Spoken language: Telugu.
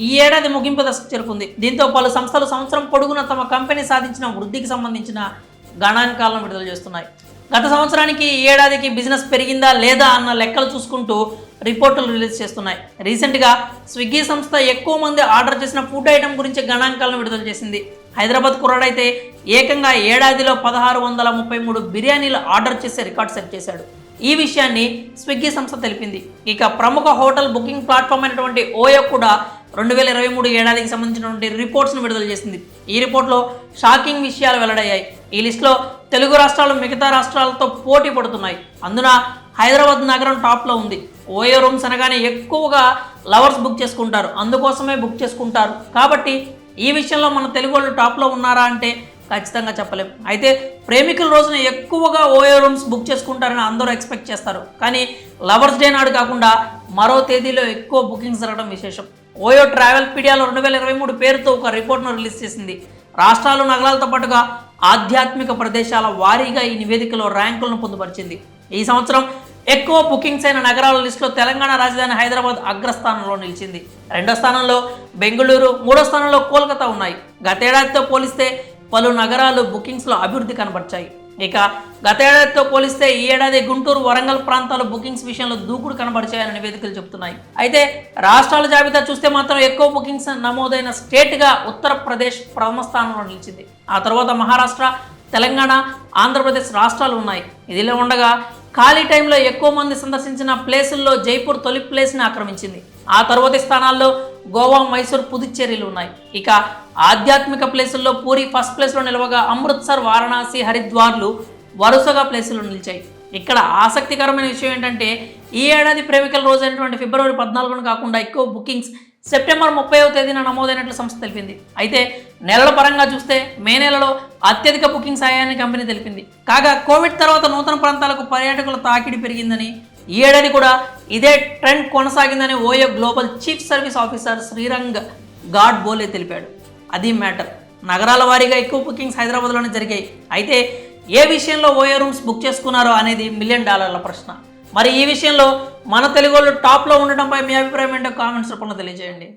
ఈ ఏడాది ముగింపు దశకు చేరుకుంది. దీంతో పలు సంస్థలు సంవత్సరం పొడుగునా తమ కంపెనీ సాధించిన వృద్ధికి సంబంధించిన గణాంకాలను విడుదల చేస్తున్నాయి. గత సంవత్సరానికి ఈ ఏడాదికి బిజినెస్ పెరిగిందా లేదా అన్న లెక్కలు చూసుకుంటూ రిపోర్టులు రిలీజ్ చేస్తున్నాయి. రీసెంట్గా స్విగ్గీ సంస్థ ఎక్కువ మంది ఆర్డర్ చేసిన ఫుడ్ ఐటమ్ గురించి గణాంకాలను విడుదల చేసింది. హైదరాబాద్ కుర్రాడైతే ఏకంగా ఏడాదిలో 1633 బిర్యానీలు ఆర్డర్ చేసే రికార్డ్ సెట్ చేశాడు. ఈ విషయాన్ని స్విగ్గీ సంస్థ తెలిపింది. ఇక ప్రముఖ హోటల్ బుకింగ్ ప్లాట్ఫామ్ అయినటువంటి ఓయో కూడా 2023 ఏడాదికి సంబంధించినటువంటి రిపోర్ట్స్ను విడుదల చేసింది. ఈ రిపోర్ట్లో షాకింగ్ విషయాలు వెల్లడయ్యాయి. ఈ లిస్టులో తెలుగు రాష్ట్రాలు మిగతా రాష్ట్రాలతో పోటీ పడుతున్నాయి. అందున హైదరాబాద్ నగరం టాప్లో ఉంది. ఓయో రూమ్స్ అనగానే ఎక్కువగా లవర్స్ బుక్ చేసుకుంటారు, అందుకోసమే బుక్ చేసుకుంటారు. కాబట్టి ఈ విషయంలో మన తెలుగు వాళ్ళు టాప్లో ఉన్నారా అంటే ఖచ్చితంగా చెప్పలేం. అయితే ప్రేమికుల రోజున ఎక్కువగా ఓయో రూమ్స్ బుక్ చేసుకుంటారని అందరూ ఎక్స్పెక్ట్ చేస్తారు. కానీ లవర్స్ డే నాడు కాకుండా మరో తేదీలో ఎక్కువ బుకింగ్స్ జరగడం విశేషం. ఓయో ట్రావెల్ పీడియాలో 2023 పేరుతో ఒక రిపోర్ట్ను రిలీజ్ చేసింది. రాష్ట్రాలు నగరాలతో పాటుగా ఆధ్యాత్మిక ప్రదేశాల వారీగా ఈ నివేదికలో ర్యాంకులను పొందుపరిచింది. ఈ సంవత్సరం ఎక్కువ బుకింగ్స్ అయిన నగరాల లిస్టులో తెలంగాణ రాజధాని హైదరాబాద్ అగ్రస్థానంలో నిలిచింది. రెండో స్థానంలో బెంగళూరు, మూడో స్థానంలో కోల్కతా ఉన్నాయి. గతేడాదితో పోలిస్తే పలు నగరాలు బుకింగ్స్లో అభివృద్ధి కనబర్చాయి. ఇక గతేడాదితో పోలిస్తే ఈ ఏడాది గుంటూరు, వరంగల్ ప్రాంతాలు బుకింగ్స్ విషయంలో దూకుడు కనబరిచాయని నివేదికలు చెబుతున్నాయి. అయితే రాష్ట్రాల జాబితా చూస్తే మాత్రం ఎక్కువ బుకింగ్స్ నమోదైన స్టేట్గా ఉత్తరప్రదేశ్ ప్రథమ స్థానంలో నిలిచింది. ఆ తర్వాత మహారాష్ట్ర, తెలంగాణ, ఆంధ్రప్రదేశ్ రాష్ట్రాలు ఉన్నాయి. ఇదిలా ఉండగా ఖాళీ టైంలో ఎక్కువ మంది సందర్శించిన ప్లేసుల్లో జైపూర్ తొలి ప్లేస్ని ఆక్రమించింది. ఆ తర్వాతి స్థానాల్లో గోవా, మైసూర్, పుదుచ్చేరీలు ఉన్నాయి. ఇక ఆధ్యాత్మిక ప్లేసుల్లో పూరి ఫస్ట్ ప్లేస్లో నిలవగా అమృత్సర్, వారణాసి, హరిద్వార్లు వరుసగా ప్లేసులు నిలిచాయి. ఇక్కడ ఆసక్తికరమైన విషయం ఏంటంటే ఈ ఏడాది ప్రేమికుల రోజు అయినటువంటి ఫిబ్రవరి 14న కాకుండా ఎక్కువ బుకింగ్స్ సెప్టెంబర్ 30వ తేదీన నమోదైనట్లు సంస్థ తెలిపింది. అయితే నెలల పరంగా చూస్తే మే నెలలో అత్యధిక బుకింగ్స్ అయ్యాయని కంపెనీ తెలిపింది. కాగా కోవిడ్ తర్వాత నూతన ప్రాంతాలకు పర్యాటకుల తాకిడి పెరిగిందని, ఈ ఏడాది కూడా ఇదే ట్రెండ్ కొనసాగిందని OYO global chief service officer Shrirang Godbole తెలిపాడు. అది మ్యాటర్. నగరాల వారీగా ఎక్కువ బుకింగ్స్ హైదరాబాద్లోనే జరిగాయి. అయితే ఏ విషయంలో ఓయో రూమ్స్ బుక్ చేసుకున్నారో అనేది $1 మిలియన్ ప్రశ్న. మరి ఈ విషయంలో మన తెలుగు వాళ్ళు టాప్లో ఉండటంపై మీ అభిప్రాయం ఏంటో కామెంట్స్ రూపంలో తెలియజేయండి.